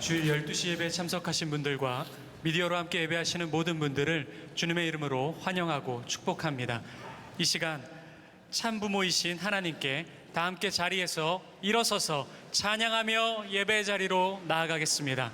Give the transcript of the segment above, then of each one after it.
주일 12시 예배에 참석하신 분들과 미디어로 함께 예배하시는 모든 분들을 주님의 이름으로 환영하고 축복합니다. 이 시간 참부모이신 하나님께 다 함께 자리에서 일어서서 찬양하며 예배 자리로 나아가겠습니다.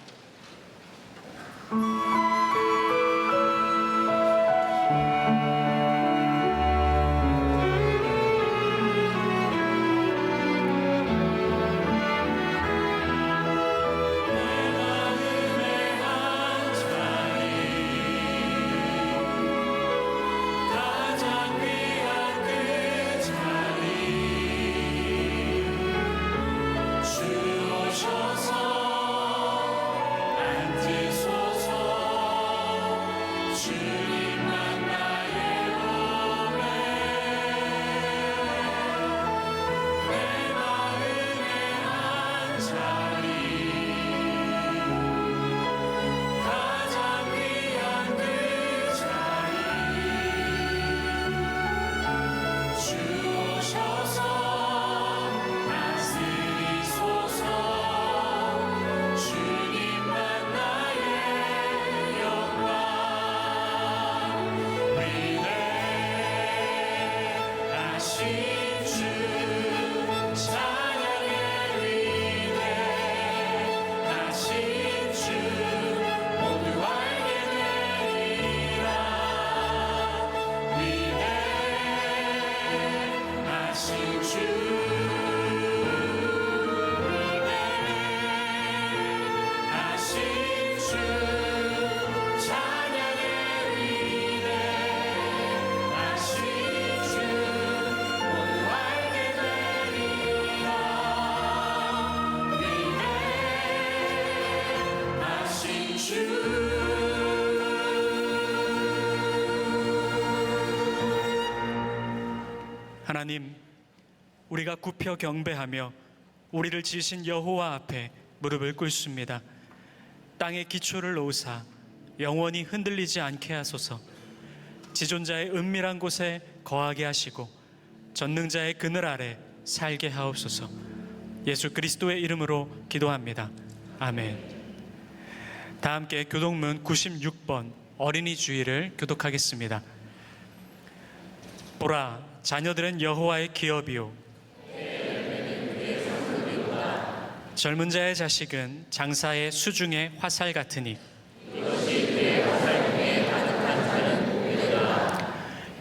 하나님, 우리가 굽혀 경배하며 우리를 지으신 여호와 앞에 무릎을 꿇습니다. 땅의 기초를 놓으사 영원히 흔들리지 않게 하소서. 지존자의 은밀한 곳에 거하게 하시고 전능자의 그늘 아래 살게 하옵소서. 예수 그리스도의 이름으로 기도합니다. 아멘. 다 함께 교독문 96번 어린이 주일을 교독하겠습니다. 보라, 자녀들은 여호와의 기업이요 젊은 자의 자식은 장사의 수중의 화살 같으니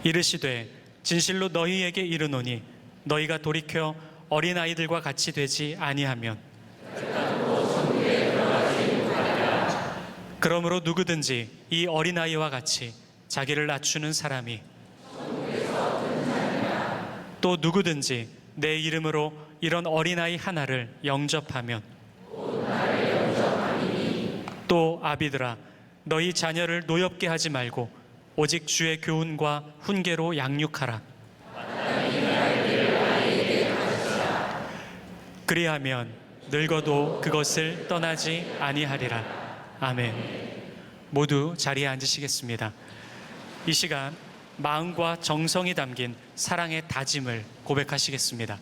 이르시되 진실로 너희에게 이르노니 너희가 돌이켜 어린아이들과 같이 되지 아니하면 그러므로 누구든지 이 어린아이와 같이 자기를 낮추는 사람이 또 누구든지 내 이름으로 이런 어린아이 하나를 영접하면 또 아비들아 너희 자녀를 노엽게 하지 말고 오직 주의 교훈과 훈계로 양육하라. 그리하면 늙어도 그것을 떠나지 아니하리라. 아멘. 모두 자리에 앉으시겠습니다. 이 시간 마음과 정성이 담긴 사랑의 다짐을 고백하시겠습니다.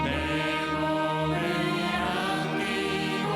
내 몸을 안기고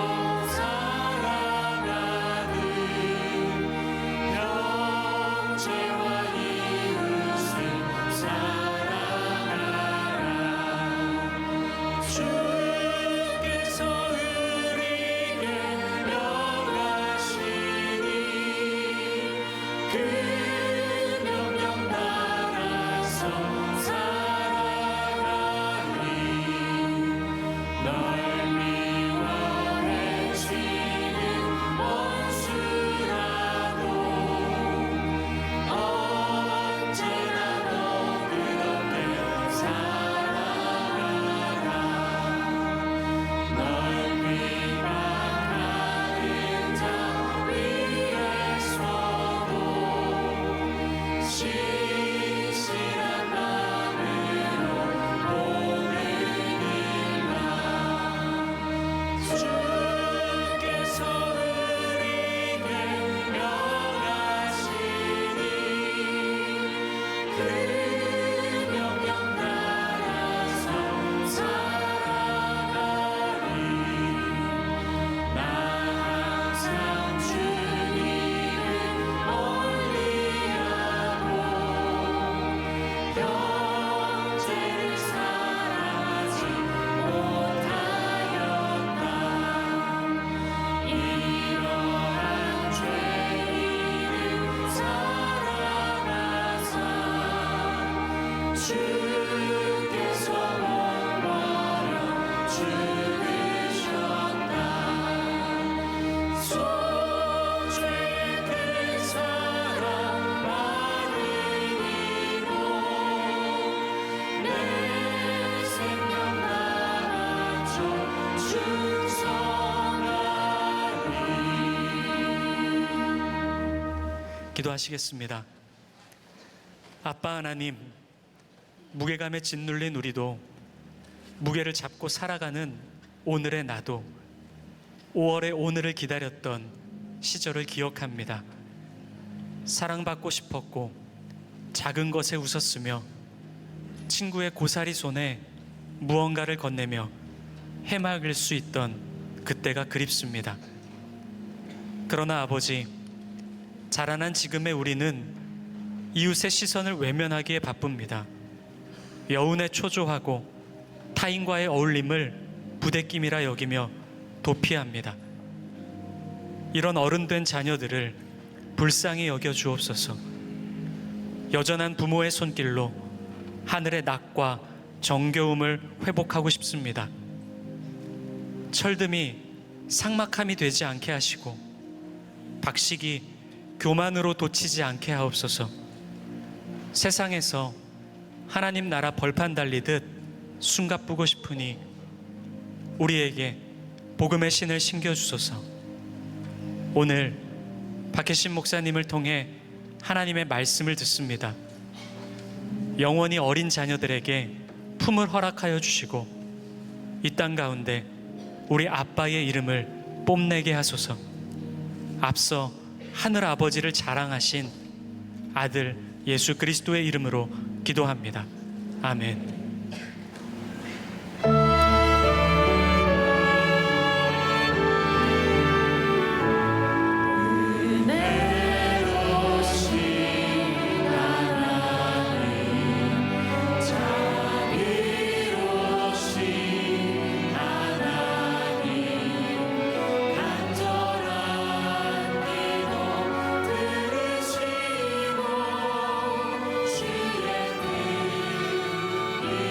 주께서 원하여 죽으셨다. 소중히 그 사랑 나를 이고 내 생명 나눠줘 충성하리. 기도하시겠습니다. 아빠 하나님, 무게감에 짓눌린 우리도 무게를 잡고 살아가는 오늘의 나도 5월의 오늘을 기다렸던 시절을 기억합니다. 사랑받고 싶었고 작은 것에 웃었으며 친구의 고사리 손에 무언가를 건네며 해맑을 수 있던 그때가 그립습니다. 그러나 아버지, 자라난 지금의 우리는 이웃의 시선을 외면하기에 바쁩니다. 여운에 초조하고 타인과의 어울림을 부대낌이라 여기며 도피합니다. 이런 어른된 자녀들을 불쌍히 여겨 주옵소서. 여전한 부모의 손길로 하늘의 낙과 정겨움을 회복하고 싶습니다. 철듦이 삭막함이 되지 않게 하시고 박식이 교만으로 돋치지 않게 하옵소서. 세상에서 하나님 나라 벌판 달리듯 숨가쁘고 싶으니 우리에게 복음의 신을 신겨주소서. 오늘 박혜신 목사님을 통해 하나님의 말씀을 듣습니다. 영원히 어린 자녀들에게 품을 허락하여 주시고 이 땅 가운데 우리 아빠의 이름을 뽐내게 하소서. 앞서 하늘 아버지를 자랑하신 아들 예수 그리스도의 이름으로 기도합니다. 아멘. 주의 뜻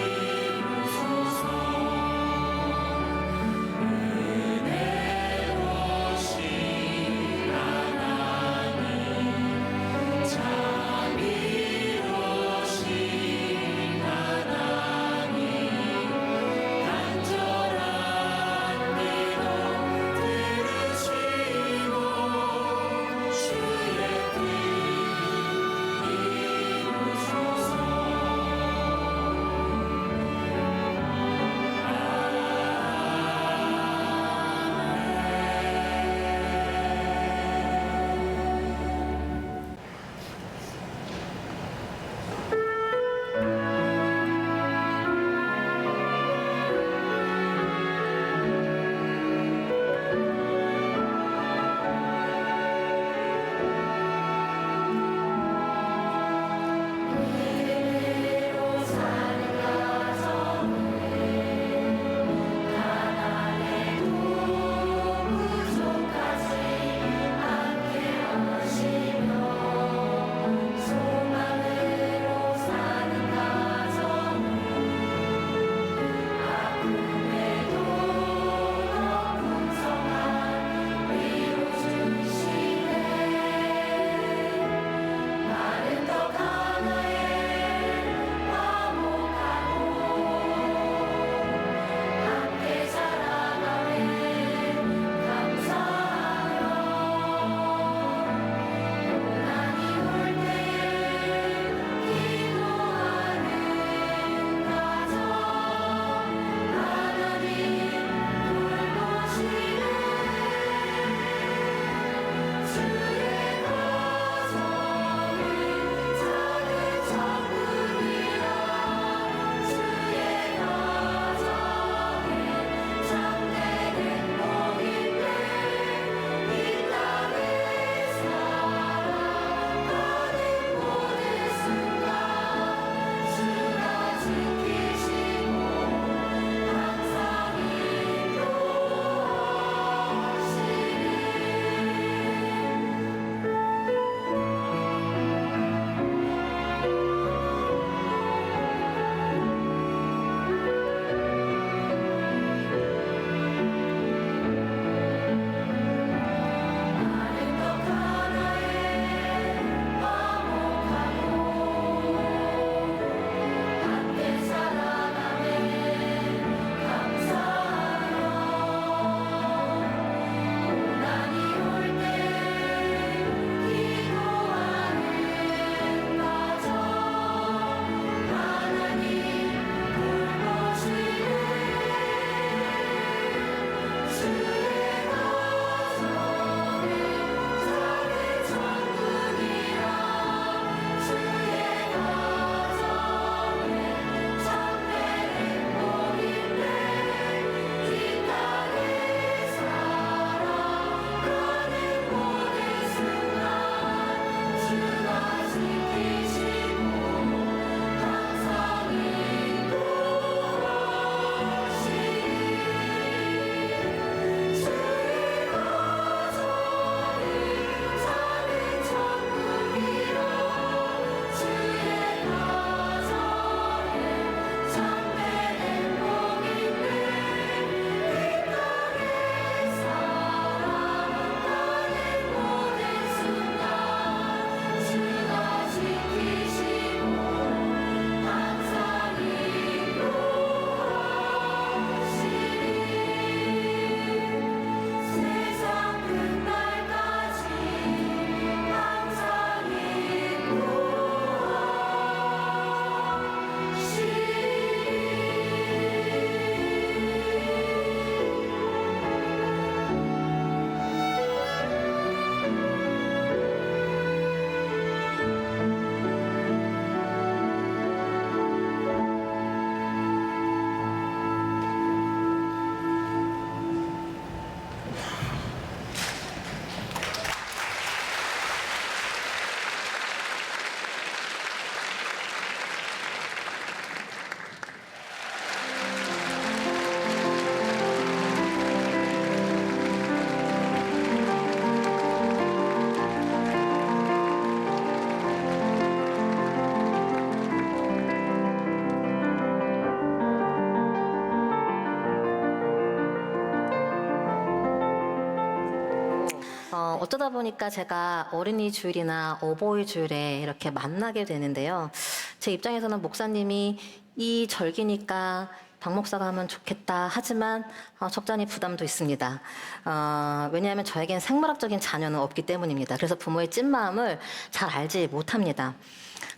어쩌다 보니까 제가 어린이 주일이나 어버이 주일에 이렇게 만나게 되는데요. 제 입장에서는 목사님이 이 절기니까 박 목사가 하면 좋겠다 하지만 적잖이 부담도 있습니다. 왜냐하면 저에겐 생물학적인 자녀는 없기 때문입니다. 그래서 부모의 찐마음을 잘 알지 못합니다.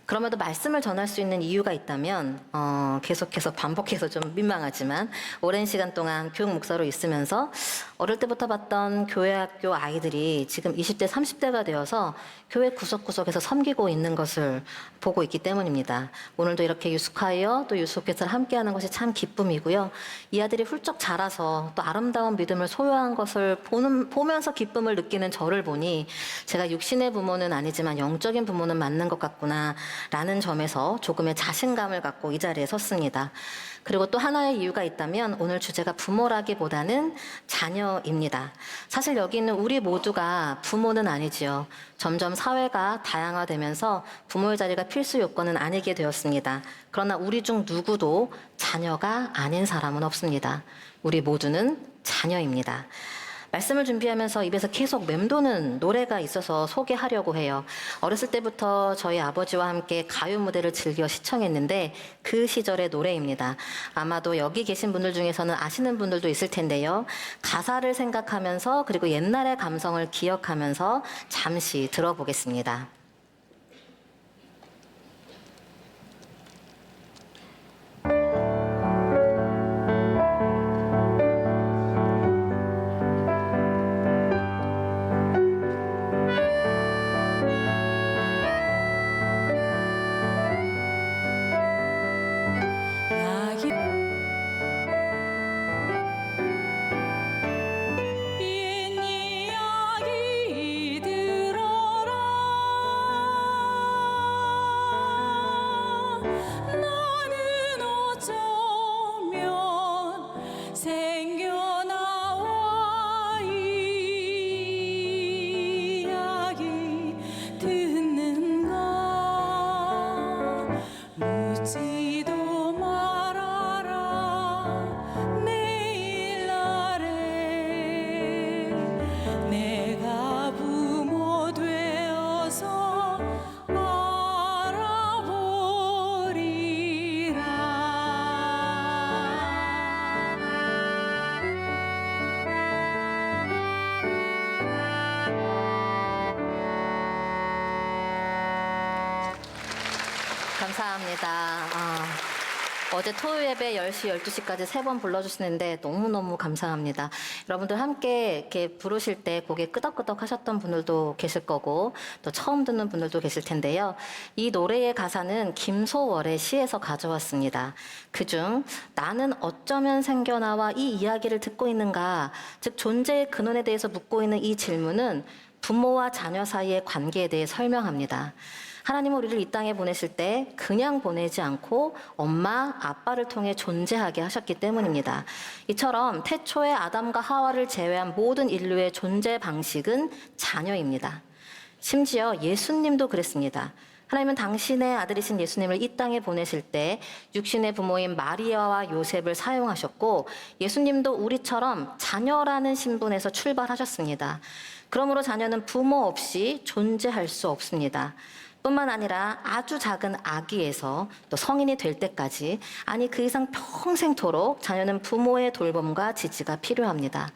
그럼에도 말씀을 전할 수 있는 이유가 있다면 계속해서 반복해서 좀 민망하지만 오랜 시간 동안 교육 목사로 있으면서 어릴 때부터 봤던 교회 학교 아이들이 지금 20대 30대가 되어서 교회 구석구석에서 섬기고 있는 것을 보고 있기 때문입니다. 오늘도 이렇게 유스콰이어 또 유스오케스트를 함께하는 것이 참 기쁨이고요. 이 아들이 훌쩍 자라서 또 아름다운 믿음을 소유한 것을 보면서 기쁨을 느끼는 저를 보니 제가 육신의 부모는 아니지만 영적인 부모는 맞는 것 같구나 라는 점에서 조금의 자신감을 갖고 이 자리에 섰습니다. 그리고 또 하나의 이유가 있다면 오늘 주제가 부모라기보다는 자녀입니다. 사실 여기 있는 우리 모두가 부모는 아니지요. 점점 사회가 다양화되면서 부모의 자리가 필수 요건은 아니게 되었습니다. 그러나 우리 중 누구도 자녀가 아닌 사람은 없습니다. 우리 모두는 자녀입니다. 말씀을 준비하면서 입에서 계속 맴도는 노래가 있어서 소개하려고 해요. 어렸을 때부터 저희 아버지와 함께 가요 무대를 즐겨 시청했는데 그 시절의 노래입니다. 아마도 여기 계신 분들 중에서는 아시는 분들도 있을 텐데요. 가사를 생각하면서 그리고 옛날의 감성을 기억하면서 잠시 들어보겠습니다. 옛 이야기 들어라. 나는 어쩌면 생겨나와 이야기 듣는가. 묻지도 말아라. 내일 아래 내가 부모 되어서 알아보리라. 감사합니다. 어제 토요 예배 10시, 12시까지 3번 불러주시는데 너무너무 감사합니다. 여러분들 함께 이렇게 부르실 때 고개 끄덕끄덕 하셨던 분들도 계실 거고 또 처음 듣는 분들도 계실 텐데요. 이 노래의 가사는 김소월의 시에서 가져왔습니다. 그중 나는 어쩌면 생겨나와 이 이야기를 듣고 있는가, 즉 존재의 근원에 대해서 묻고 있는 이 질문은 부모와 자녀 사이의 관계에 대해 설명합니다. 하나님은 우리를 이 땅에 보내실 때 그냥 보내지 않고 엄마, 아빠를 통해 존재하게 하셨기 때문입니다. 이처럼 태초에 아담과 하와를 제외한 모든 인류의 존재 방식은 자녀입니다. 심지어 예수님도 그랬습니다. 하나님은 당신의 아들이신 예수님을 이 땅에 보내실 때 육신의 부모인 마리아와 요셉을 사용하셨고 예수님도 우리처럼 자녀라는 신분에서 출발하셨습니다. 그러므로 자녀는 부모 없이 존재할 수 없습니다. 뿐만 아니라 아주 작은 아기에서 또 성인이 될 때까지, 아니 그 이상 평생토록 자녀는 부모의 돌봄과 지지가 필요합니다.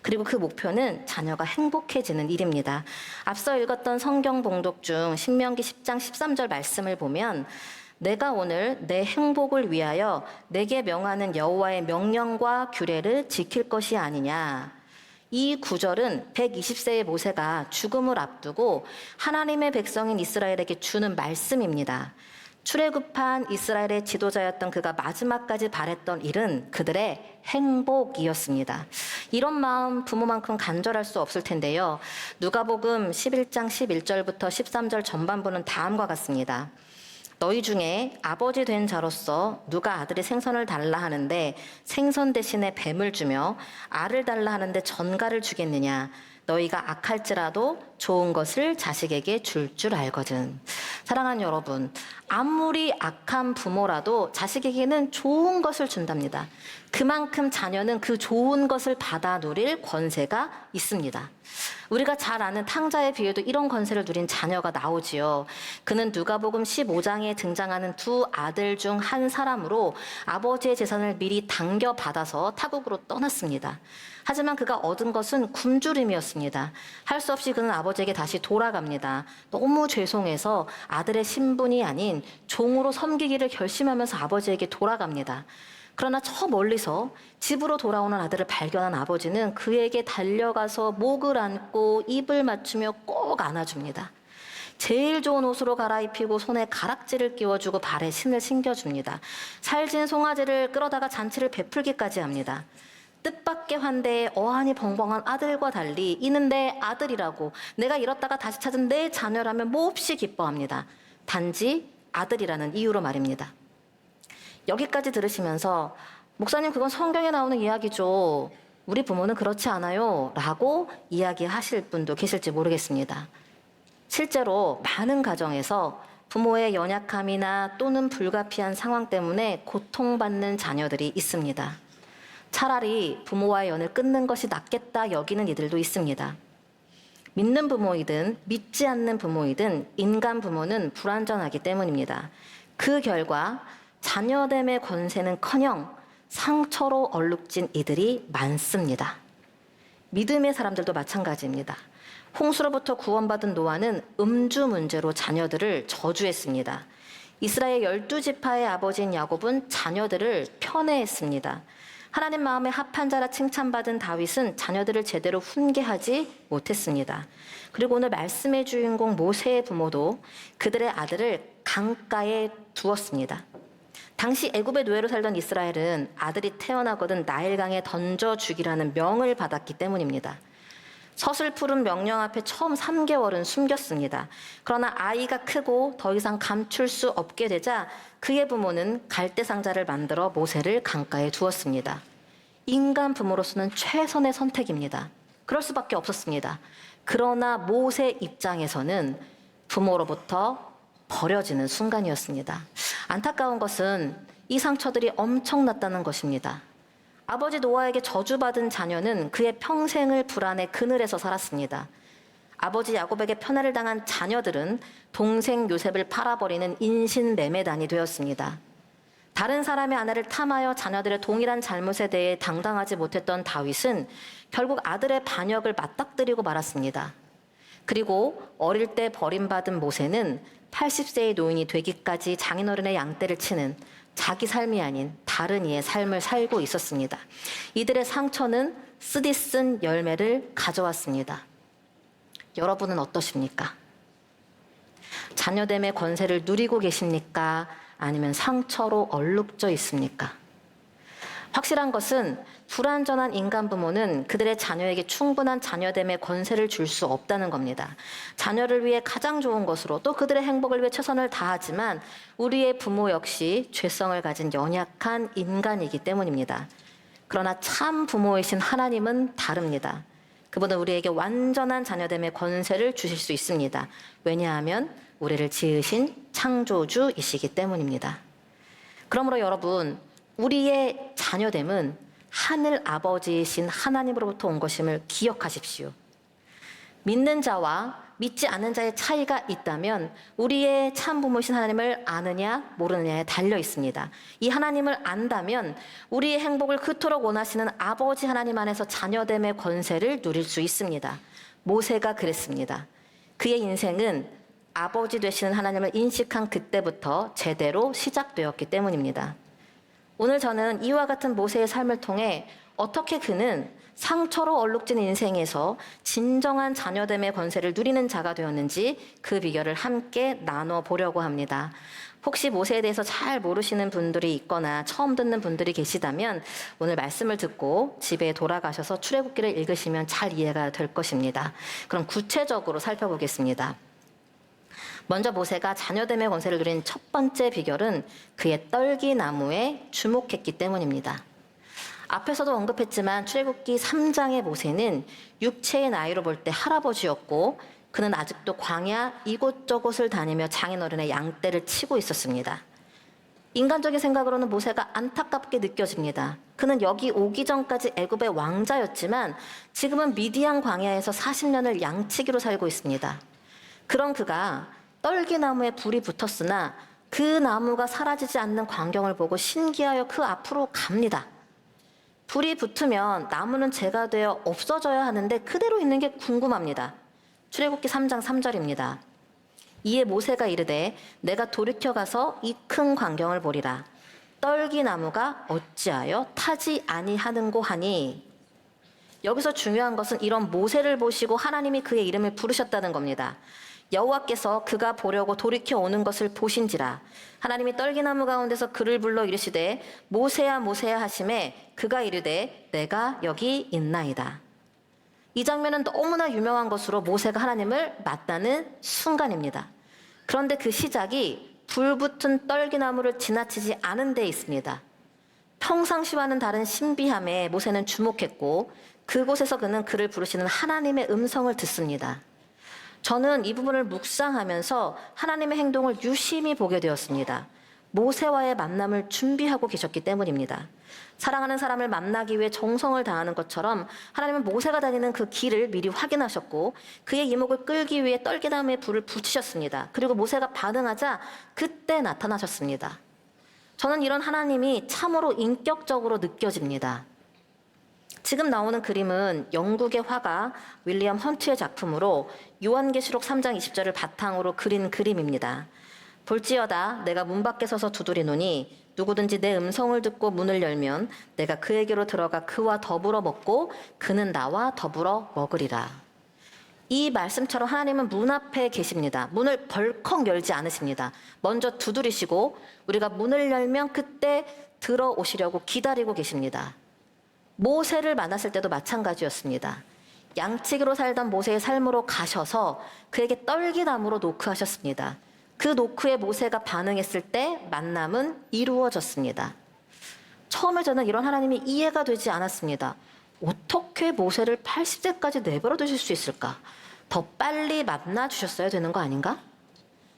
그리고 그 목표는 자녀가 행복해지는 일입니다. 앞서 읽었던 성경 봉독 중 신명기 10장 13절 말씀을 보면 내가 오늘 내 행복을 위하여 내게 명하는 여호와의 명령과 규례를 지킬 것이 아니냐. 이 구절은 120세의 모세가 죽음을 앞두고 하나님의 백성인 이스라엘에게 주는 말씀입니다. 출애굽한 이스라엘의 지도자였던 그가 마지막까지 바랬던 일은 그들의 행복이었습니다. 이런 마음 부모만큼 간절할 수 없을 텐데요. 누가복음 11장 11절부터 13절 전반부는 다음과 같습니다. 너희 중에 아버지 된 자로서 누가 아들이 생선을 달라 하는데 생선 대신에 뱀을 주며 알을 달라 하는데 전갈을 주겠느냐. 너희가 악할지라도 좋은 것을 자식에게 줄 줄 알거든. 사랑하는 여러분, 아무리 악한 부모라도 자식에게는 좋은 것을 준답니다. 그만큼 자녀는 그 좋은 것을 받아 누릴 권세가 있습니다. 우리가 잘 아는 탕자의 비유도 이런 권세를 누린 자녀가 나오지요. 그는 누가복음 15장에 등장하는 두 아들 중 한 사람으로 아버지의 재산을 미리 당겨받아서 타국으로 떠났습니다. 하지만 그가 얻은 것은 굶주림이었습니다. 할 수 없이 그는 아버지에게 다시 돌아갑니다. 너무 죄송해서 아들의 신분이 아닌 종으로 섬기기를 결심하면서 아버지에게 돌아갑니다. 그러나 저 멀리서 집으로 돌아오는 아들을 발견한 아버지는 그에게 달려가서 목을 안고 입을 맞추며 꼭 안아줍니다. 제일 좋은 옷으로 갈아입히고 손에 가락지를 끼워주고 발에 신을 신겨줍니다. 살진 송아지를 끌어다가 잔치를 베풀기까지 합니다. 뜻밖의 환대에 어안이 벙벙한 아들과 달리 이는 내 아들이라고, 내가 잃었다가 다시 찾은 내 자녀라면 몹시 기뻐합니다. 단지 아들이라는 이유로 말입니다. 여기까지 들으시면서 목사님 그건 성경에 나오는 이야기죠. 우리 부모는 그렇지 않아요. 라고 이야기하실 분도 계실지 모르겠습니다. 실제로 많은 가정에서 부모의 연약함이나 또는 불가피한 상황 때문에 고통받는 자녀들이 있습니다. 차라리 부모와의 연을 끊는 것이 낫겠다 여기는 이들도 있습니다. 믿는 부모이든 믿지 않는 부모이든 인간 부모는 불완전하기 때문입니다. 그 결과 자녀됨의 권세는커녕 상처로 얼룩진 이들이 많습니다. 믿음의 사람들도 마찬가지입니다. 홍수로부터 구원받은 노아는 음주 문제로 자녀들을 저주했습니다. 이스라엘 12지파의 아버지인 야곱은 자녀들을 편애했습니다. 하나님 마음에 합한 자라 칭찬받은 다윗은 자녀들을 제대로 훈계하지 못했습니다. 그리고 오늘 말씀의 주인공 모세의 부모도 그들의 아들을 강가에 두었습니다. 당시 애굽의 노예로 살던 이스라엘은 아들이 태어나거든 나일강에 던져 죽이라는 명을 받았기 때문입니다. 서슬푸른 명령 앞에 처음 3개월은 숨겼습니다. 그러나 아이가 크고 더 이상 감출 수 없게 되자 그의 부모는 갈대 상자를 만들어 모세를 강가에 두었습니다. 인간 부모로서는 최선의 선택입니다. 그럴 수밖에 없었습니다. 그러나 모세 입장에서는 부모로부터 버려지는 순간이었습니다. 안타까운 것은 이 상처들이 엄청났다는 것입니다. 아버지 노아에게 저주받은 자녀는 그의 평생을 불안의 그늘에서 살았습니다. 아버지 야곱에게 편애를 당한 자녀들은 동생 요셉을 팔아버리는 인신매매단이 되었습니다. 다른 사람의 아내를 탐하여 자녀들의 동일한 잘못에 대해 당당하지 못했던 다윗은 결국 아들의 반역을 맞닥뜨리고 말았습니다. 그리고 어릴 때 버림받은 모세는 80세의 노인이 되기까지 장인어른의 양떼를 치는 자기 삶이 아닌 다른 이의 삶을 살고 있었습니다. 이들의 상처는 쓰디쓴 열매를 가져왔습니다. 여러분은 어떠십니까? 자녀됨의 권세를 누리고 계십니까? 아니면 상처로 얼룩져 있습니까? 확실한 것은 불완전한 인간 부모는 그들의 자녀에게 충분한 자녀됨의 권세를 줄 수 없다는 겁니다. 자녀를 위해 가장 좋은 것으로 또 그들의 행복을 위해 최선을 다하지만 우리의 부모 역시 죄성을 가진 연약한 인간이기 때문입니다. 그러나 참 부모이신 하나님은 다릅니다. 그분은 우리에게 완전한 자녀됨의 권세를 주실 수 있습니다. 왜냐하면 우리를 지으신 창조주이시기 때문입니다. 그러므로 여러분, 우리의 자녀됨은 하늘 아버지이신 하나님으로부터 온 것임을 기억하십시오. 믿는 자와 믿지 않는 자의 차이가 있다면 우리의 참 부모이신 하나님을 아느냐 모르느냐에 달려 있습니다. 이 하나님을 안다면 우리의 행복을 그토록 원하시는 아버지 하나님 안에서 자녀됨의 권세를 누릴 수 있습니다. 모세가 그랬습니다. 그의 인생은 아버지 되시는 하나님을 인식한 그때부터 제대로 시작되었기 때문입니다. 오늘 저는 이와 같은 모세의 삶을 통해 어떻게 그는 상처로 얼룩진 인생에서 진정한 자녀됨의 권세를 누리는 자가 되었는지 그 비결을 함께 나눠보려고 합니다. 혹시 모세에 대해서 잘 모르시는 분들이 있거나 처음 듣는 분들이 계시다면 오늘 말씀을 듣고 집에 돌아가셔서 출애굽기를 읽으시면 잘 이해가 될 것입니다. 그럼 구체적으로 살펴보겠습니다. 먼저 모세가 자녀됨의 권세를 누린 첫 번째 비결은 그의 떨기나무에 주목했기 때문입니다. 앞에서도 언급했지만 출애굽기 3장의 모세는 육체의 나이로 볼 때 할아버지였고 그는 아직도 광야 이곳저곳을 다니며 장인어른의 양떼를 치고 있었습니다. 인간적인 생각으로는 모세가 안타깝게 느껴집니다. 그는 여기 오기 전까지 애굽의 왕자였지만 지금은 미디안 광야에서 40년을 양치기로 살고 있습니다. 그런 그가 떨기나무에 불이 붙었으나 그 나무가 사라지지 않는 광경을 보고 신기하여 그 앞으로 갑니다. 불이 붙으면 나무는 재가 되어 없어져야 하는데 그대로 있는 게 궁금합니다. 출애굽기 3장 3절입니다. 이에 모세가 이르되 내가 돌이켜 가서 이 큰 광경을 보리라. 떨기나무가 어찌하여 타지 아니하는고 하니. 여기서 중요한 것은 이런 모세를 보시고 하나님이 그의 이름을 부르셨다는 겁니다. 여호와께서 그가 보려고 돌이켜 오는 것을 보신지라. 하나님이 떨기나무 가운데서 그를 불러 이르시되 모세야 모세야 하심에 그가 이르되 내가 여기 있나이다. 이 장면은 너무나 유명한 것으로 모세가 하나님을 만나는 순간입니다. 그런데 그 시작이 불붙은 떨기나무를 지나치지 않은 데 있습니다. 평상시와는 다른 신비함에 모세는 주목했고 그곳에서 그는 그를 부르시는 하나님의 음성을 듣습니다. 저는 이 부분을 묵상하면서 하나님의 행동을 유심히 보게 되었습니다. 모세와의 만남을 준비하고 계셨기 때문입니다. 사랑하는 사람을 만나기 위해 정성을 다하는 것처럼 하나님은 모세가 다니는 그 길을 미리 확인하셨고 그의 이목을 끌기 위해 떨기나무에 불을 붙이셨습니다. 그리고 모세가 반응하자 그때 나타나셨습니다. 저는 이런 하나님이 참으로 인격적으로 느껴집니다. 지금 나오는 그림은 영국의 화가 윌리엄 헌트의 작품으로 요한계시록 3장 20절을 바탕으로 그린 그림입니다. 볼지어다 내가 문 밖에 서서 두드리노니 누구든지 내 음성을 듣고 문을 열면 내가 그에게로 들어가 그와 더불어 먹고 그는 나와 더불어 먹으리라. 이 말씀처럼 하나님은 문 앞에 계십니다. 문을 벌컥 열지 않으십니다. 먼저 두드리시고 우리가 문을 열면 그때 들어오시려고 기다리고 계십니다. 모세를 만났을 때도 마찬가지였습니다. 양치기로 살던 모세의 삶으로 가셔서 그에게 떨기나무로 노크하셨습니다. 그 노크에 모세가 반응했을 때 만남은 이루어졌습니다. 처음에 저는 이런 하나님이 이해가 되지 않았습니다. 어떻게 모세를 80세까지 내버려 두실 수 있을까? 더 빨리 만나 주셨어야 되는 거 아닌가?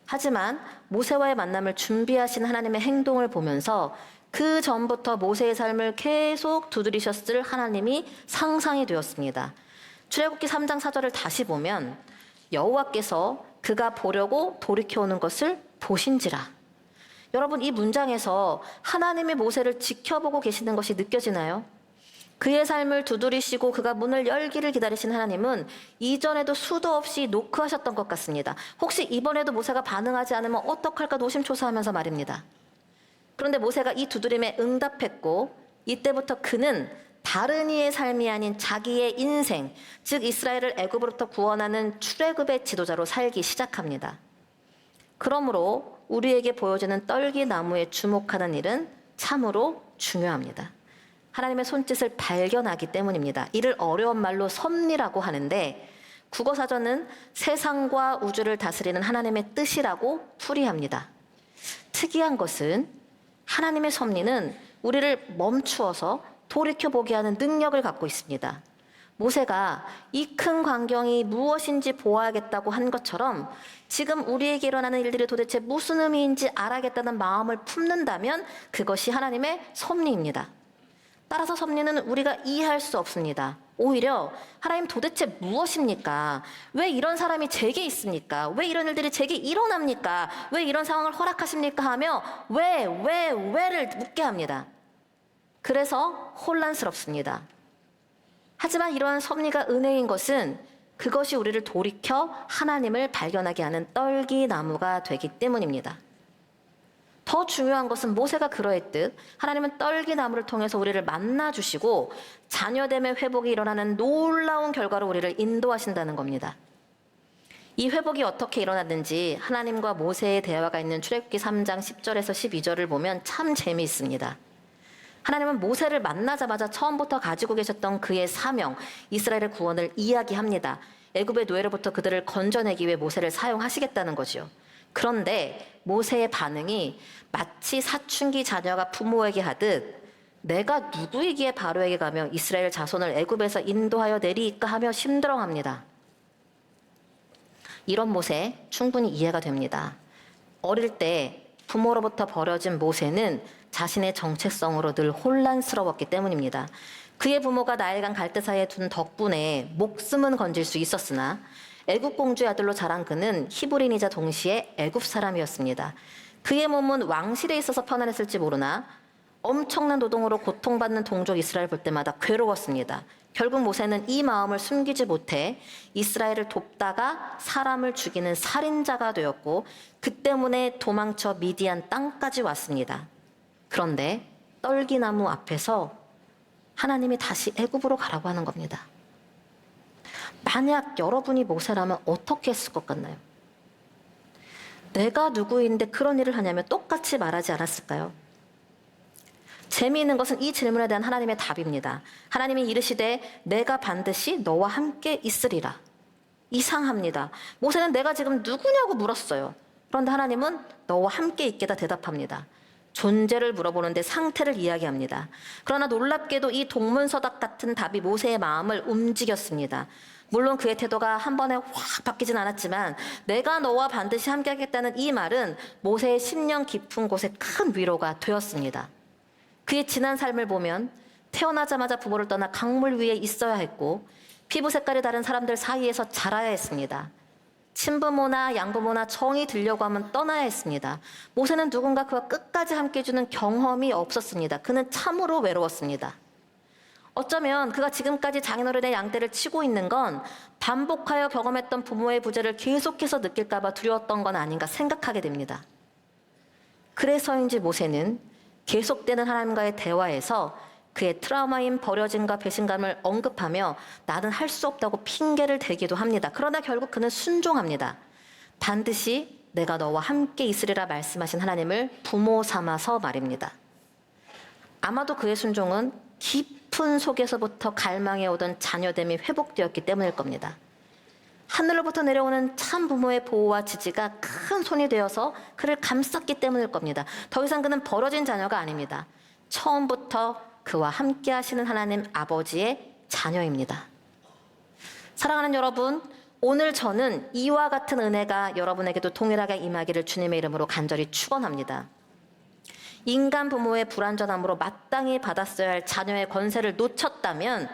하지만 모세와의 만남을 준비하신 하나님의 행동을 보면서 그 전부터 모세의 삶을 계속 두드리셨을 하나님이 상상이 되었습니다. 출애굽기 3장 4절을 다시 보면 여호와께서 그가 보려고 돌이켜오는 것을 보신지라. 여러분, 이 문장에서 하나님이 모세를 지켜보고 계시는 것이 느껴지나요? 그의 삶을 두드리시고 그가 문을 열기를 기다리신 하나님은 이전에도 수도 없이 노크하셨던 것 같습니다. 혹시 이번에도 모세가 반응하지 않으면 어떡할까 노심초사하면서 말입니다. 그런데 모세가 이 두드림에 응답했고 이때부터 그는 다른 이의 삶이 아닌 자기의 인생, 즉 이스라엘을 애굽으로부터 구원하는 출애굽의 지도자로 살기 시작합니다. 그러므로 우리에게 보여지는 떨기나무에 주목하는 일은 참으로 중요합니다. 하나님의 손짓을 발견하기 때문입니다. 이를 어려운 말로 섭리라고 하는데 국어사전은 세상과 우주를 다스리는 하나님의 뜻이라고 풀이합니다. 특이한 것은 하나님의 섭리는 우리를 멈추어서 돌이켜보게 하는 능력을 갖고 있습니다. 모세가 이 큰 광경이 무엇인지 보아야겠다고 한 것처럼 지금 우리에게 일어나는 일들이 도대체 무슨 의미인지 알아야겠다는 마음을 품는다면 그것이 하나님의 섭리입니다. 따라서 섭리는 우리가 이해할 수 없습니다. 오히려 하나님 도대체 무엇입니까? 왜 이런 사람이 제게 있습니까? 왜 이런 일들이 제게 일어납니까? 왜 이런 상황을 허락하십니까? 하며 왜를 묻게 합니다. 그래서 혼란스럽습니다. 하지만 이러한 섭리가 은혜인 것은 그것이 우리를 돌이켜 하나님을 발견하게 하는 떨기나무가 되기 때문입니다. 더 중요한 것은 모세가 그러했듯 하나님은 떨기나무를 통해서 우리를 만나주시고 자녀됨의 회복이 일어나는 놀라운 결과로 우리를 인도하신다는 겁니다. 이 회복이 어떻게 일어났는지 하나님과 모세의 대화가 있는 출애굽기 3장 10절에서 12절을 보면 참 재미있습니다. 하나님은 모세를 만나자마자 처음부터 가지고 계셨던 그의 사명, 이스라엘의 구원을 이야기합니다. 애굽의 노예로부터 그들을 건져내기 위해 모세를 사용하시겠다는 거죠. 그런데 모세의 반응이 마치 사춘기 자녀가 부모에게 하듯 내가 누구이기에 바로에게 가며 이스라엘 자손을 애굽에서 인도하여 내리이까 하며 심드렁합니다. 이런 모세 충분히 이해가 됩니다. 어릴 때 부모로부터 버려진 모세는 자신의 정체성으로 늘 혼란스러웠기 때문입니다. 그의 부모가 나일강 갈대사이에 둔 덕분에 목숨은 건질 수 있었으나 애굽 공주의 아들로 자란 그는 히브리인이자 동시에 애굽 사람이었습니다. 그의 몸은 왕실에 있어서 편안했을지 모르나 엄청난 노동으로 고통받는 동족 이스라엘 볼 때마다 괴로웠습니다. 결국 모세는 이 마음을 숨기지 못해 이스라엘을 돕다가 사람을 죽이는 살인자가 되었고 그 때문에 도망쳐 미디안 땅까지 왔습니다. 그런데 떨기나무 앞에서 하나님이 다시 애굽으로 가라고 하는 겁니다. 만약 여러분이 모세라면 어떻게 했을 것 같나요? 내가 누구인데 그런 일을 하냐면 똑같이 말하지 않았을까요? 재미있는 것은 이 질문에 대한 하나님의 답입니다. 하나님이 이르시되 내가 반드시 너와 함께 있으리라. 이상합니다. 모세는 내가 지금 누구냐고 물었어요. 그런데 하나님은 너와 함께 있겠다 대답합니다. 존재를 물어보는데 상태를 이야기합니다. 그러나 놀랍게도 이 동문서답 같은 답이 모세의 마음을 움직였습니다. 물론 그의 태도가 한 번에 확 바뀌진 않았지만 내가 너와 반드시 함께 하겠다는 이 말은 모세의 심령 깊은 곳에 큰 위로가 되었습니다. 그의 지난 삶을 보면 태어나자마자 부모를 떠나 강물 위에 있어야 했고 피부 색깔이 다른 사람들 사이에서 자라야 했습니다. 친부모나 양부모나 정이 들려고 하면 떠나야 했습니다. 모세는 누군가 그와 끝까지 함께 해주는 경험이 없었습니다. 그는 참으로 외로웠습니다. 어쩌면 그가 지금까지 장인어른의 양떼를 치고 있는 건 반복하여 경험했던 부모의 부재를 계속해서 느낄까 봐 두려웠던 건 아닌가 생각하게 됩니다. 그래서인지 모세는 계속되는 하나님과의 대화에서 그의 트라우마인 버려짐과 배신감을 언급하며 나는 할 수 없다고 핑계를 대기도 합니다. 그러나 결국 그는 순종합니다. 반드시 내가 너와 함께 있으리라 말씀하신 하나님을 부모 삼아서 말입니다. 아마도 그의 순종은 깊은 속에서부터 갈망해 오던 자녀됨이 회복되었기 때문일 겁니다. 하늘로부터 내려오는 참 부모의 보호와 지지가 큰 손이 되어서 그를 감쌌기 때문일 겁니다. 더 이상 그는 버려진 자녀가 아닙니다. 처음부터 그와 함께 하시는 하나님 아버지의 자녀입니다. 사랑하는 여러분, 오늘 저는 이와 같은 은혜가 여러분에게도 동일하게 임하기를 주님의 이름으로 간절히 축원합니다. 인간 부모의 불완전함으로 마땅히 받았어야 할 자녀의 권세를 놓쳤다면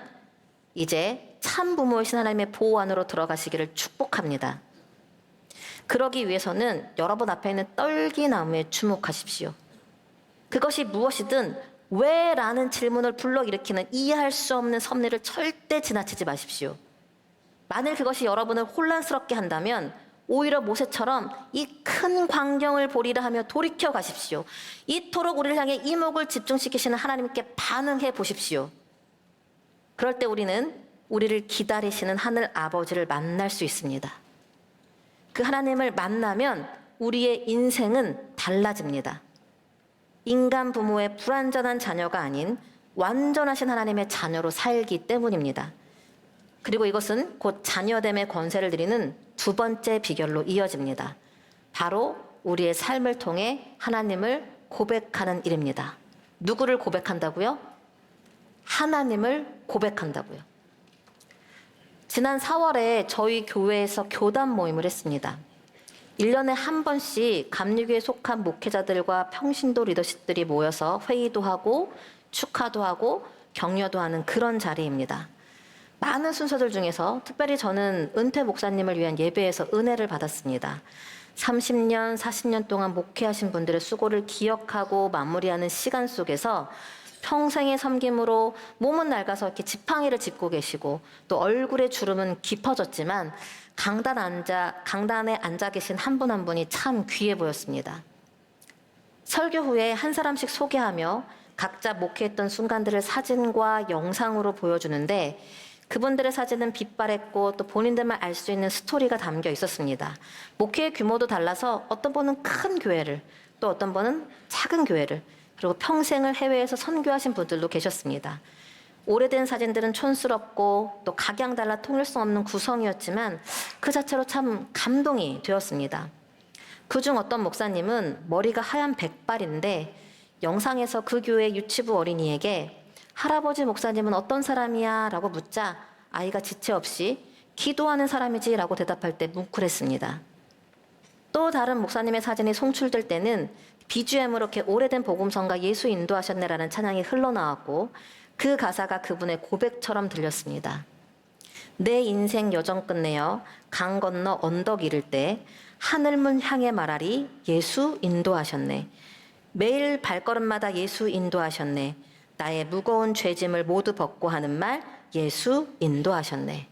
이제 참 부모이신 하나님의 보호 안으로 들어가시기를 축복합니다. 그러기 위해서는 여러분 앞에 있는 떨기나무에 주목하십시오. 그것이 무엇이든 왜? 라는 질문을 불러일으키는 이해할 수 없는 섭리를 절대 지나치지 마십시오. 만일 그것이 여러분을 혼란스럽게 한다면 오히려 모세처럼 이 큰 광경을 보리라 하며 돌이켜 가십시오. 이토록 우리를 향해 이목을 집중시키시는 하나님께 반응해 보십시오. 그럴 때 우리는 우리를 기다리시는 하늘 아버지를 만날 수 있습니다. 그 하나님을 만나면 우리의 인생은 달라집니다. 인간 부모의 불완전한 자녀가 아닌 완전하신 하나님의 자녀로 살기 때문입니다. 그리고 이것은 곧 자녀됨의 권세를 드리는 두 번째 비결로 이어집니다. 바로 우리의 삶을 통해 하나님을 고백하는 일입니다. 누구를 고백한다고요? 하나님을 고백한다고요. 지난 4월에 저희 교회에서 교단 모임을 했습니다. 1년에 한 번씩 감리교에 속한 목회자들과 평신도 리더십들이 모여서 회의도 하고 축하도 하고 격려도 하는 그런 자리입니다. 많은 순서들 중에서 특별히 저는 은퇴 목사님을 위한 예배에서 은혜를 받았습니다. 30년, 40년 동안 목회하신 분들의 수고를 기억하고 마무리하는 시간 속에서 평생의 섬김으로 몸은 낡아서 이렇게 지팡이를 짚고 계시고 또 얼굴의 주름은 깊어졌지만 강단에 앉아 계신 한 분 한 분이 참 귀해 보였습니다. 설교 후에 한 사람씩 소개하며 각자 목회했던 순간들을 사진과 영상으로 보여주는데 그분들의 사진은 빛바랬고 또 본인들만 알 수 있는 스토리가 담겨 있었습니다. 목회의 규모도 달라서 어떤 분은 큰 교회를 또 어떤 분은 작은 교회를 그리고 평생을 해외에서 선교하신 분들도 계셨습니다. 오래된 사진들은 촌스럽고 또 각양달라 통일성 없는 구성이었지만 그 자체로 참 감동이 되었습니다. 그중 어떤 목사님은 머리가 하얀 백발인데 영상에서 그 교회 유치부 어린이에게 할아버지 목사님은 어떤 사람이야? 라고 묻자 아이가 지체 없이 기도하는 사람이지 라고 대답할 때 뭉클했습니다. 또 다른 목사님의 사진이 송출될 때는 BGM으로 이렇게 오래된 복음성가 예수 인도하셨네라는 찬양이 흘러나왔고 그 가사가 그분의 고백처럼 들렸습니다. 내 인생 여정 끝내어 강 건너 언덕 이를 때 하늘문 향해 말하리 예수 인도하셨네. 매일 발걸음마다 예수 인도하셨네. 나의 무거운 죄짐을 모두 벗고 하는 말 예수 인도하셨네.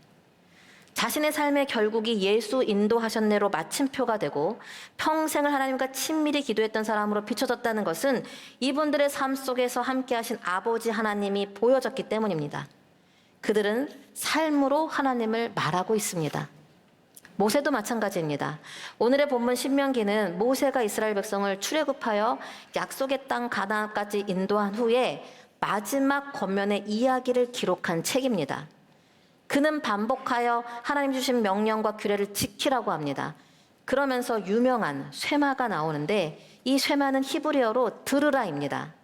자신의 삶의 결국이 예수 인도하셨네로 마침표가 되고 평생을 하나님과 친밀히 기도했던 사람으로 비춰졌다는 것은 이분들의 삶 속에서 함께하신 아버지 하나님이 보여졌기 때문입니다. 그들은 삶으로 하나님을 말하고 있습니다. 모세도 마찬가지입니다. 오늘의 본문 신명기는 모세가 이스라엘 백성을 출애굽하여 약속의 땅 가나안까지 인도한 후에 마지막 권면의 이야기를 기록한 책입니다. 그는 반복하여 하나님 주신 명령과 규례를 지키라고 합니다. 그러면서 유명한 쇠마가 나오는데 이 쇠마는 히브리어로 들으라입니다.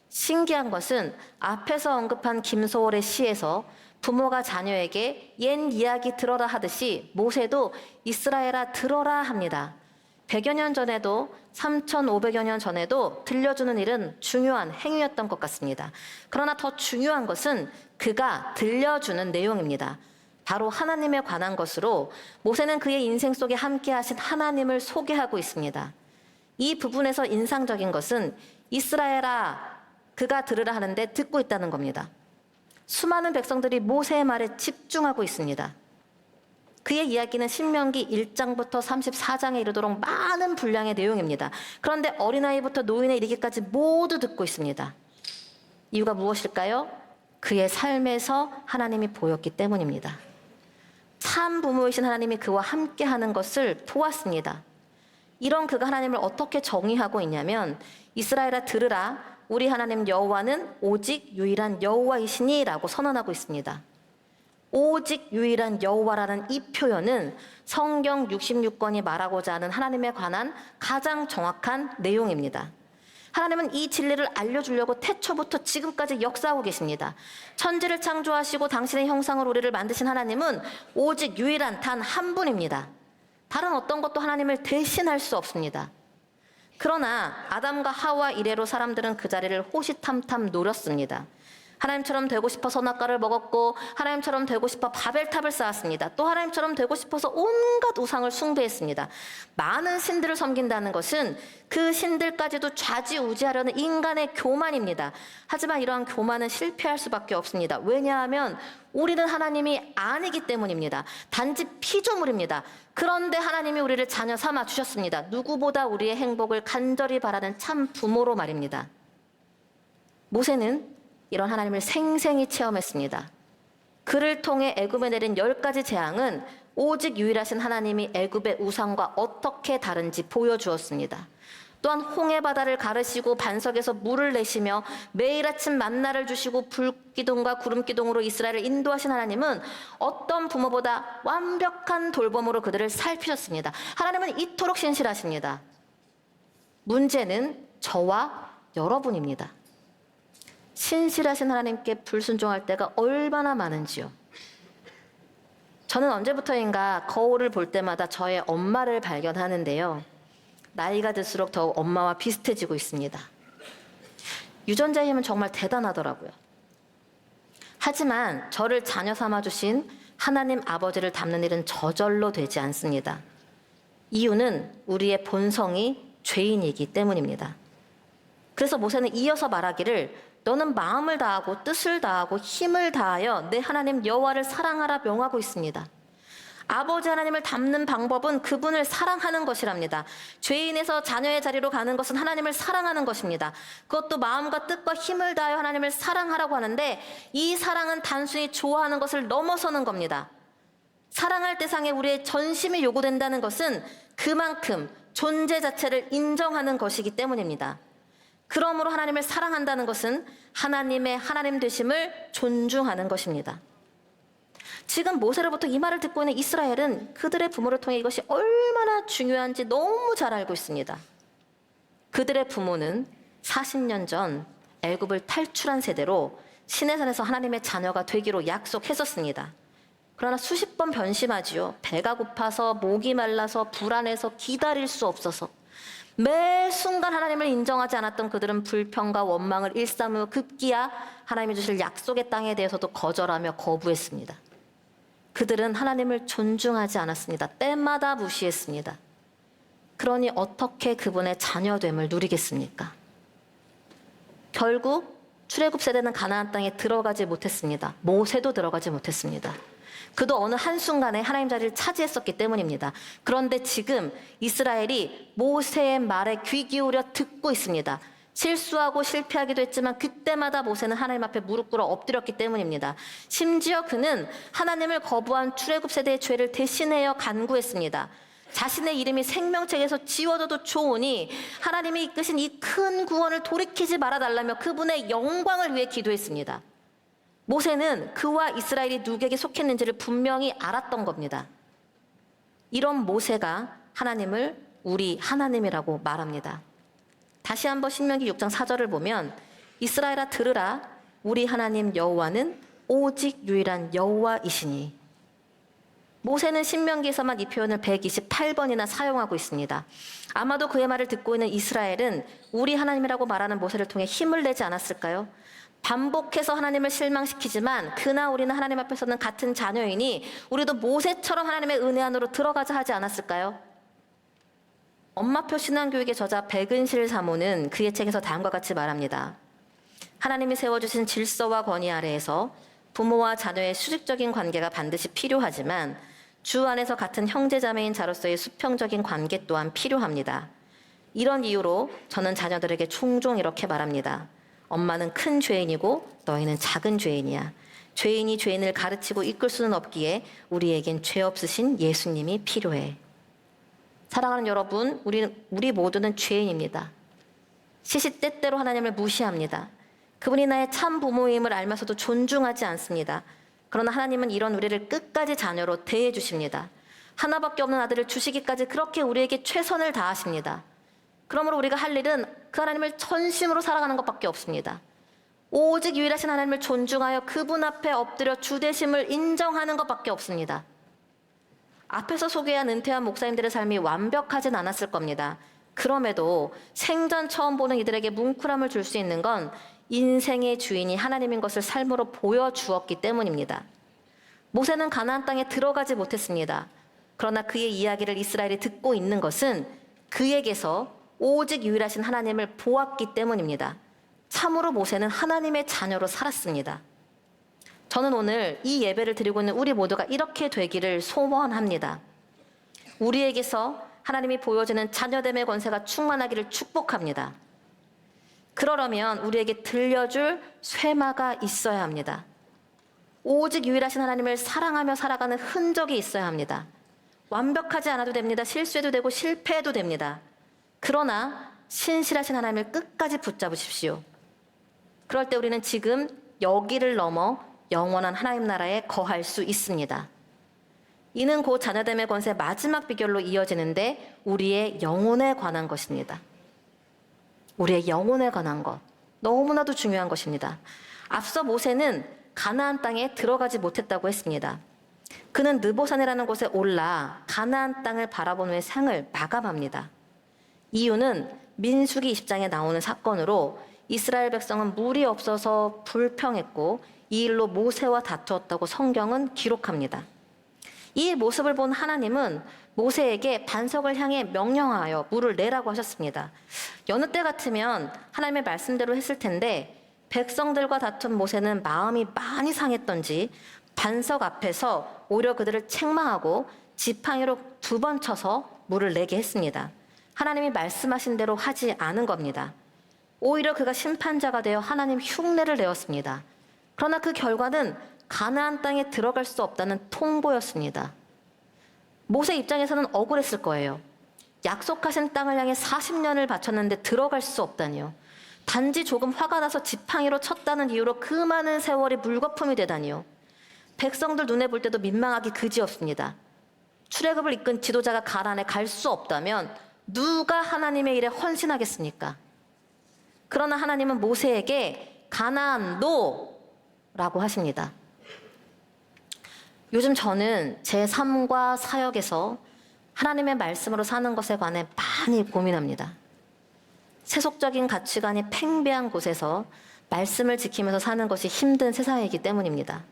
신기한 것은 앞에서 언급한 김소월의 시에서 부모가 자녀에게 옛 이야기 들어라 하듯이 모세도 이스라엘아 들어라 합니다. 100여 년 전에도 3,500여 년 전에도 들려주는 일은 중요한 행위였던 것 같습니다. 그러나 더 중요한 것은 그가 들려주는 내용입니다. 바로 하나님에 관한 것으로 모세는 그의 인생 속에 함께 하신 하나님을 소개하고 있습니다. 이 부분에서 인상적인 것은 이스라엘아 그가 들으라 하는데 듣고 있다는 겁니다. 수많은 백성들이 모세의 말에 집중하고 있습니다. 그의 이야기는 신명기 1장부터 34장에 이르도록 많은 분량의 내용입니다. 그런데 어린아이부터 노인에 이르기까지 모두 듣고 있습니다. 이유가 무엇일까요? 그의 삶에서 하나님이 보였기 때문입니다. 참 부모이신 하나님이 그와 함께하는 것을 보았습니다. 이런 그가 하나님을 어떻게 정의하고 있냐면 이스라엘아 들으라 우리 하나님 여호와는 오직 유일한 여호와이시니 라고 선언하고 있습니다. 오직 유일한 여호와라는 이 표현은 성경 66권이 말하고자 하는 하나님에 관한 가장 정확한 내용입니다. 하나님은 이 진리를 알려주려고 태초부터 지금까지 역사하고 계십니다. 천지를 창조하시고 당신의 형상으로 우리를 만드신 하나님은 오직 유일한 단 한 분입니다. 다른 어떤 것도 하나님을 대신할 수 없습니다. 그러나 아담과 하와 이래로 사람들은 그 자리를 호시탐탐 노렸습니다. 하나님처럼 되고 싶어 선악과를 먹었고 하나님처럼 되고 싶어 바벨탑을 쌓았습니다. 또 하나님처럼 되고 싶어서 온갖 우상을 숭배했습니다. 많은 신들을 섬긴다는 것은 그 신들까지도 좌지우지하려는 인간의 교만입니다. 하지만 이러한 교만은 실패할 수밖에 없습니다. 왜냐하면 우리는 하나님이 아니기 때문입니다. 단지 피조물입니다. 그런데 하나님이 우리를 자녀 삼아 주셨습니다. 누구보다 우리의 행복을 간절히 바라는 참 부모로 말입니다. 모세는 이런 하나님을 생생히 체험했습니다. 그를 통해 애굽에 내린 10가지 재앙은 오직 유일하신 하나님이 애굽의 우상과 어떻게 다른지 보여주었습니다. 또한 홍해 바다를 가르시고 반석에서 물을 내시며 매일 아침 만나를 주시고 불기둥과 구름기둥으로 이스라엘을 인도하신 하나님은 어떤 부모보다 완벽한 돌봄으로 그들을 살피셨습니다. 하나님은 이토록 신실하십니다. 문제는 저와 여러분입니다. 신실하신 하나님께 불순종할 때가 얼마나 많은지요. 저는 언제부터인가 거울을 볼 때마다 저의 엄마를 발견하는데요. 나이가 들수록 더욱 엄마와 비슷해지고 있습니다. 유전자의 힘은 정말 대단하더라고요. 하지만 저를 자녀 삼아주신 하나님 아버지를 닮는 일은 저절로 되지 않습니다. 이유는 우리의 본성이 죄인이기 때문입니다. 그래서 모세는 이어서 말하기를 너는 마음을 다하고 뜻을 다하고 힘을 다하여 내 하나님 여호와를 사랑하라 명하고 있습니다. 아버지 하나님을 닮는 방법은 그분을 사랑하는 것이랍니다. 죄인에서 자녀의 자리로 가는 것은 하나님을 사랑하는 것입니다. 그것도 마음과 뜻과 힘을 다하여 하나님을 사랑하라고 하는데 이 사랑은 단순히 좋아하는 것을 넘어서는 겁니다. 사랑할 대상에 우리의 전심이 요구된다는 것은 그만큼 존재 자체를 인정하는 것이기 때문입니다. 그러므로 하나님을 사랑한다는 것은 하나님의 하나님 되심을 존중하는 것입니다. 지금 모세로부터 이 말을 듣고 있는 이스라엘은 그들의 부모를 통해 이것이 얼마나 중요한지 너무 잘 알고 있습니다. 그들의 부모는 40년 전 애굽을 탈출한 세대로 시내산에서 하나님의 자녀가 되기로 약속했었습니다. 그러나 수십 번 변심하지요. 배가 고파서, 목이 말라서, 불안해서, 기다릴 수 없어서. 매 순간 하나님을 인정하지 않았던 그들은 불평과 원망을 일삼으며 급기야 하나님이 주실 약속의 땅에 대해서도 거절하며 거부했습니다. 그들은 하나님을 존중하지 않았습니다. 때마다 무시했습니다. 그러니 어떻게 그분의 자녀됨을 누리겠습니까? 결국 출애굽 세대는 가나안 땅에 들어가지 못했습니다. 모세도 들어가지 못했습니다. 그도 어느 한순간에 하나님 자리를 차지했었기 때문입니다. 그런데 지금 이스라엘이 모세의 말에 귀 기울여 듣고 있습니다. 실수하고 실패하기도 했지만 그때마다 모세는 하나님 앞에 무릎 꿇어 엎드렸기 때문입니다. 심지어 그는 하나님을 거부한 출애굽 세대의 죄를 대신하여 간구했습니다. 자신의 이름이 생명책에서 지워져도 좋으니 하나님이 이끄신 이 큰 구원을 돌이키지 말아달라며 그분의 영광을 위해 기도했습니다. 모세는 그와 이스라엘이 누구에게 속했는지를 분명히 알았던 겁니다. 이런 모세가 하나님을 우리 하나님이라고 말합니다. 다시 한번 신명기 6장 4절을 보면 이스라엘아 들으라 우리 하나님 여호와는 오직 유일한 여호와이시니. 모세는 신명기에서만 이 표현을 128번이나 사용하고 있습니다. 아마도 그의 말을 듣고 있는 이스라엘은 우리 하나님이라고 말하는 모세를 통해 힘을 내지 않았을까요? 반복해서 하나님을 실망시키지만 그나 우리는 하나님 앞에서는 같은 자녀이니 우리도 모세처럼 하나님의 은혜 안으로 들어가자 하지 않았을까요? 엄마표 신앙교육의 저자 백은실 사모는 그의 책에서 다음과 같이 말합니다. 하나님이 세워주신 질서와 권위 아래에서 부모와 자녀의 수직적인 관계가 반드시 필요하지만 주 안에서 같은 형제자매인 자로서의 수평적인 관계 또한 필요합니다. 이런 이유로 저는 자녀들에게 종종 이렇게 말합니다. 엄마는 큰 죄인이고 너희는 작은 죄인이야. 죄인이 죄인을 가르치고 이끌 수는 없기에 우리에겐 죄 없으신 예수님이 필요해. 사랑하는 여러분, 우리 모두는 죄인입니다. 시시때때로 하나님을 무시합니다. 그분이 나의 참 부모임을 알면서도 존중하지 않습니다. 그러나 하나님은 이런 우리를 끝까지 자녀로 대해 주십니다. 하나밖에 없는 아들을 주시기까지 그렇게 우리에게 최선을 다하십니다. 그러므로 우리가 할 일은 그 하나님을 전심으로 살아가는 것밖에 없습니다. 오직 유일하신 하나님을 존중하여 그분 앞에 엎드려 주되심을 인정하는 것밖에 없습니다. 앞에서 소개한 은퇴한 목사님들의 삶이 완벽하진 않았을 겁니다. 그럼에도 생전 처음 보는 이들에게 뭉클함을 줄 수 있는 건 인생의 주인이 하나님인 것을 삶으로 보여주었기 때문입니다. 모세는 가나안 땅에 들어가지 못했습니다. 그러나 그의 이야기를 이스라엘이 듣고 있는 것은 그에게서 오직 유일하신 하나님을 보았기 때문입니다. 참으로 모세는 하나님의 자녀로 살았습니다. 저는 오늘 이 예배를 드리고 있는 우리 모두가 이렇게 되기를 소원합니다. 우리에게서 하나님이 보여주는 자녀됨의 권세가 충만하기를 축복합니다. 그러려면 우리에게 들려줄 쇠마가 있어야 합니다. 오직 유일하신 하나님을 사랑하며 살아가는 흔적이 있어야 합니다. 완벽하지 않아도 됩니다. 실수해도 되고 실패해도 됩니다. 그러나 신실하신 하나님을 끝까지 붙잡으십시오. 그럴 때 우리는 지금 여기를 넘어 영원한 하나님 나라에 거할 수 있습니다. 이는 곧 자녀됨의 권세 마지막 비결로 이어지는데 우리의 영혼에 관한 것입니다. 우리의 영혼에 관한 것, 너무나도 중요한 것입니다. 앞서 모세는 가나안 땅에 들어가지 못했다고 했습니다. 그는 느보산이라는 곳에 올라 가나안 땅을 바라본 후에 상을 마감합니다. 이유는 민수기 20장에 나오는 사건으로 이스라엘 백성은 물이 없어서 불평했고 이 일로 모세와 다투었다고 성경은 기록합니다. 이 모습을 본 하나님은 모세에게 반석을 향해 명령하여 물을 내라고 하셨습니다. 여느 때 같으면 하나님의 말씀대로 했을 텐데 백성들과 다툰 모세는 마음이 많이 상했던지 반석 앞에서 오히려 그들을 책망하고 지팡이로 2번 쳐서 물을 내게 했습니다. 하나님이 말씀하신 대로 하지 않은 겁니다. 오히려 그가 심판자가 되어 하나님 흉내를 내었습니다. 그러나 그 결과는 가나안 땅에 들어갈 수 없다는 통보였습니다. 모세 입장에서는 억울했을 거예요. 약속하신 땅을 향해 40년을 바쳤는데 들어갈 수 없다니요. 단지 조금 화가 나서 지팡이로 쳤다는 이유로 그 많은 세월이 물거품이 되다니요. 백성들 눈에 볼 때도 민망하기 그지없습니다. 출애굽을 이끈 지도자가 가나안에 갈 수 없다면 누가 하나님의 일에 헌신하겠습니까? 그러나 하나님은 모세에게 가나안 노라고 하십니다. 요즘 저는 제 삶과 사역에서 하나님의 말씀으로 사는 것에 관해 많이 고민합니다. 세속적인 가치관이 팽배한 곳에서 말씀을 지키면서 사는 것이 힘든 세상이기 때문입니다.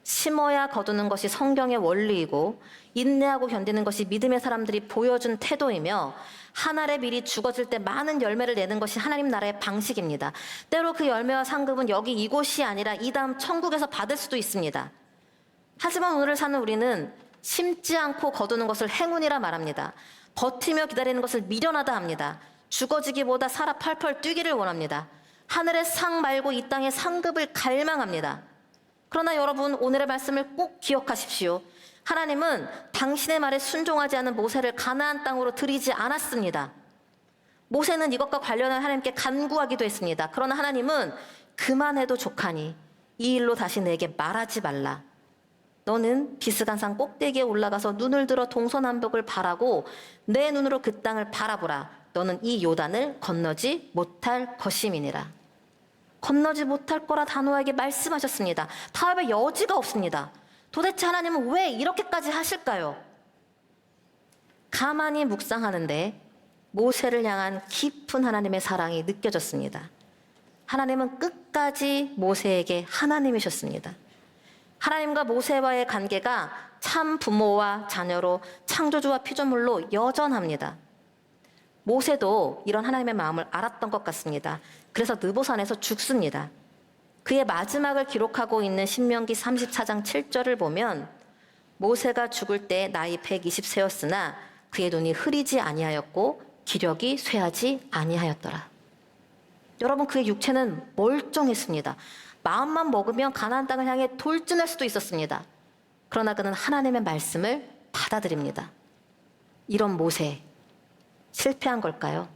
심어야 거두는 것이 성경의 원리이고 인내하고 견디는 것이 믿음의 사람들이 보여준 태도이며 한 알의 밀이 죽어질 때 많은 열매를 내는 것이 하나님 나라의 방식입니다. 때로 그 열매와 상급은 여기 이곳이 아니라 이 다음 천국에서 받을 수도 있습니다. 하지만 오늘을 사는 우리는 심지 않고 거두는 것을 행운이라 말합니다. 버티며 기다리는 것을 미련하다 합니다. 죽어지기보다 살아 펄펄 뛰기를 원합니다. 하늘의 상 말고 이 땅의 상급을 갈망합니다. 그러나 여러분, 오늘의 말씀을 꼭 기억하십시오. 하나님은 당신의 말에 순종하지 않은 모세를 가나안 땅으로 들이지 않았습니다. 모세는 이것과 관련해 하나님께 간구하기도 했습니다. 그러나 하나님은 그만해도 족하니 이 일로 다시 내게 말하지 말라. 너는 비스간산 꼭대기에 올라가서 눈을 들어 동서남북을 바라고 내 눈으로 그 땅을 바라보라. 너는 이 요단을 건너지 못할 것임이니라. 건너지 못할 거라 단호하게 말씀하셨습니다. 타협의 여지가 없습니다. 도대체 하나님은 왜 이렇게까지 하실까요? 가만히 묵상하는데 모세를 향한 깊은 하나님의 사랑이 느껴졌습니다. 하나님은 끝까지 모세에게 하나님이셨습니다. 하나님과 모세와의 관계가 참 부모와 자녀로 창조주와 피조물로 여전합니다. 모세도 이런 하나님의 마음을 알았던 것 같습니다. 그래서 느보산에서 죽습니다. 그의 마지막을 기록하고 있는 신명기 34장 7절을 보면 모세가 죽을 때 나이 120세였으나 그의 눈이 흐리지 아니하였고 기력이 쇠하지 아니하였더라. 여러분, 그의 육체는 멀쩡했습니다. 마음만 먹으면 가나안 땅을 향해 돌진할 수도 있었습니다. 그러나 그는 하나님의 말씀을 받아들입니다. 이런 모세, 실패한 걸까요?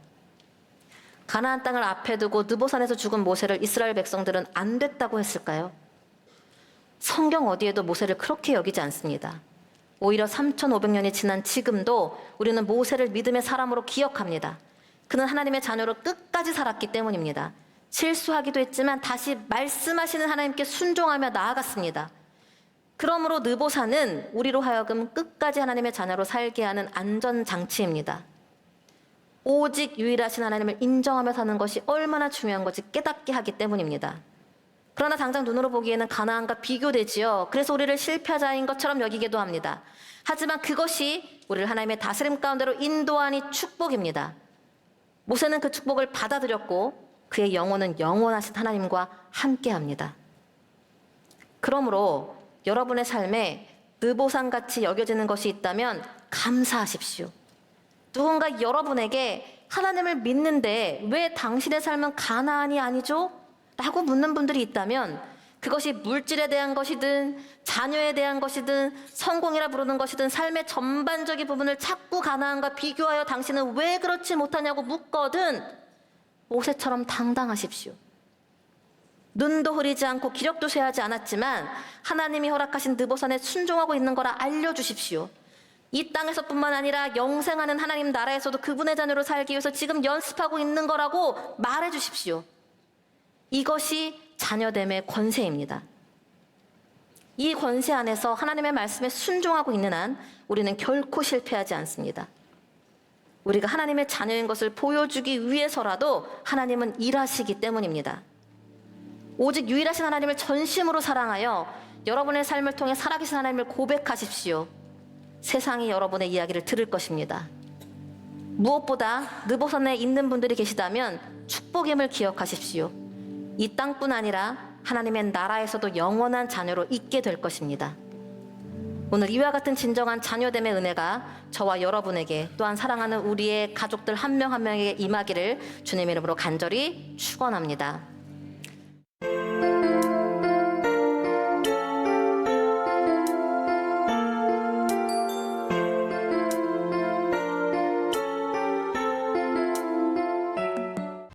가나안 땅을 앞에 두고 느보산에서 죽은 모세를 이스라엘 백성들은 안 됐다고 했을까요? 성경 어디에도 모세를 그렇게 여기지 않습니다. 오히려 3,500년이 지난 지금도 우리는 모세를 믿음의 사람으로 기억합니다. 그는 하나님의 자녀로 끝까지 살았기 때문입니다. 실수하기도 했지만 다시 말씀하시는 하나님께 순종하며 나아갔습니다. 그러므로 느보산은 우리로 하여금 끝까지 하나님의 자녀로 살게 하는 안전장치입니다. 오직 유일하신 하나님을 인정하며 사는 것이 얼마나 중요한 것이 깨닫게 하기 때문입니다. 그러나 당장 눈으로 보기에는 가나안과 비교되지요. 그래서 우리를 실패자인 것처럼 여기기도 합니다. 하지만 그것이 우리를 하나님의 다스림 가운데로 인도하니 축복입니다. 모세는 그 축복을 받아들였고 그의 영혼은 영원하신 하나님과 함께합니다. 그러므로 여러분의 삶에 느보산같이 여겨지는 것이 있다면 감사하십시오. 누군가 여러분에게 하나님을 믿는데 왜 당신의 삶은 가나안이 아니죠? 라고 묻는 분들이 있다면 그것이 물질에 대한 것이든 자녀에 대한 것이든 성공이라 부르는 것이든 삶의 전반적인 부분을 자꾸 가나안과 비교하여 당신은 왜 그렇지 못하냐고 묻거든 모세처럼 당당하십시오. 눈도 흐리지 않고 기력도 쇠하지 않았지만 하나님이 허락하신 느보산에 순종하고 있는 거라 알려주십시오. 이 땅에서뿐만 아니라 영생하는 하나님 나라에서도 그분의 자녀로 살기 위해서 지금 연습하고 있는 거라고 말해주십시오. 이것이 자녀됨의 권세입니다. 이 권세 안에서 하나님의 말씀에 순종하고 있는 한 우리는 결코 실패하지 않습니다. 우리가 하나님의 자녀인 것을 보여주기 위해서라도 하나님은 일하시기 때문입니다. 오직 유일하신 하나님을 전심으로 사랑하여 여러분의 삶을 통해 살아계신 하나님을 고백하십시오. 세상이 여러분의 이야기를 들을 것입니다. 무엇보다 느보산에 있는 분들이 계시다면 축복임을 기억하십시오. 이 땅뿐 아니라 하나님의 나라에서도 영원한 자녀로 있게 될 것입니다. 오늘 이와 같은 진정한 자녀됨의 은혜가 저와 여러분에게 또한 사랑하는 우리의 가족들 한 명 한 명에게 임하기를 주님의 이름으로 간절히 축원합니다.